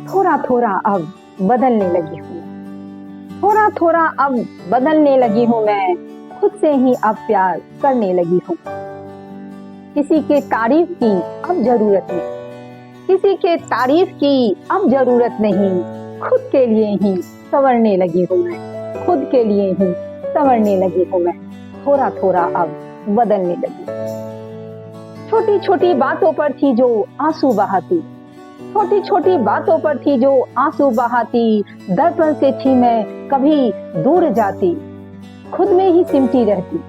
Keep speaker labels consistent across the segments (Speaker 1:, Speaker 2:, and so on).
Speaker 1: थोड़ा थोड़ा अब बदलने लगी हूँ। थोड़ा थोड़ा अब बदलने लगी हूँ मैं, खुद से ही अब प्यार करने लगी हूँ। किसी के तारीफ की अब जरूरत नहीं, किसी के तारीफ की अब जरूरत नहीं, खुद के लिए ही संवरने लगी हूँ मैं, खुद के लिए ही संवरने लगी हूँ मैं। थोड़ा थोड़ा अब बदलने लगी। छोटी छोटी बातों पर थी जो आंसू बहाती, छोटी छोटी बातों पर थी जो आंसू बहाती, दर्पण से थी मैं कभी दूर जाती, खुद में ही सिमटी रहती,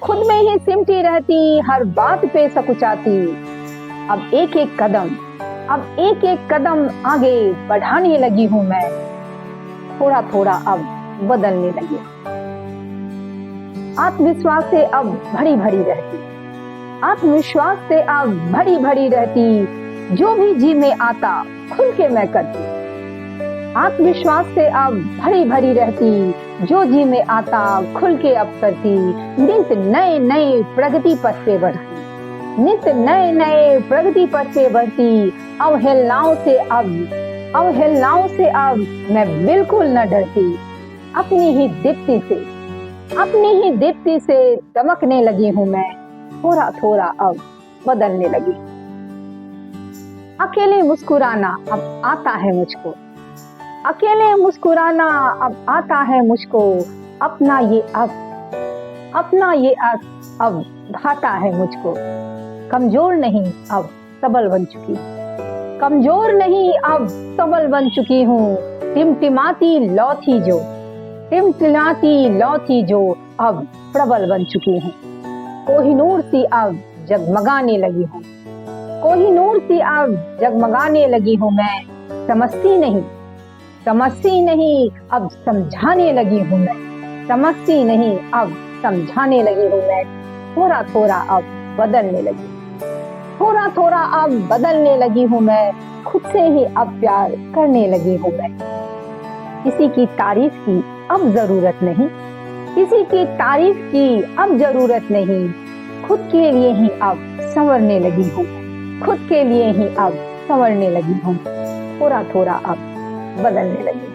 Speaker 1: खुद में ही सिमटी रहती, हर बात पे सकुचाती। अब एक एक कदम, अब एक एक कदम आगे बढ़ाने लगी हूँ मैं, थोड़ा थोड़ा अब बदलने लगी। आत्मविश्वास से अब भरी भरी रहती, आत्मविश्वास से अब भरी भरी रहती, जो भी जी में आता खुल के मैं करती। आत्मविश्वास से अब भरी भरी रहती, जो जी में आता खुल के अब करती। नित नए नए प्रगति पथ पे बढ़ती, नित नए नए प्रगति पथ पे बढ़ती। अवहेलनाओं से अब मैं बिल्कुल न डरती, अपनी ही दीप्ति से चमकने लगी हूँ मैं, थोड़ा थोड़ा अब बदलने लगी। अकेले मुस्कुराना अब आता है मुझको, अकेले मुस्कुराना अब आता है मुझको, अपना ये अब भाता है मुझको। कमजोर नहीं अब सबल बन चुकी, कमजोर नहीं अब सबल बन चुकी हूँ। टिमटिमाती लौ थी जो अब प्रबल बन चुकी हूँ। कोहिनूर सी अब जगमगाने लगी हूँ, कोहिनूर सी अब जगमगाने लगी हूँ मैं। समझती नहीं अब समझाने लगी हूँ मैं, समझती नहीं अब समझाने लगी हूँ मैं। थोड़ा थोड़ा अब बदलने लगी, थोड़ा थोड़ा अब बदलने लगी हूँ मैं, खुद से ही अब प्यार करने लगी हूँ मैं। किसी की तारीफ की अब जरूरत नहीं, किसी की तारीफ की अब जरूरत नहीं, खुद के लिए ही अब संवरने लगी हूँ, खुद के लिए ही अब संवरने लगी हूँ। थोड़ा थोड़ा अब बदलने लगी।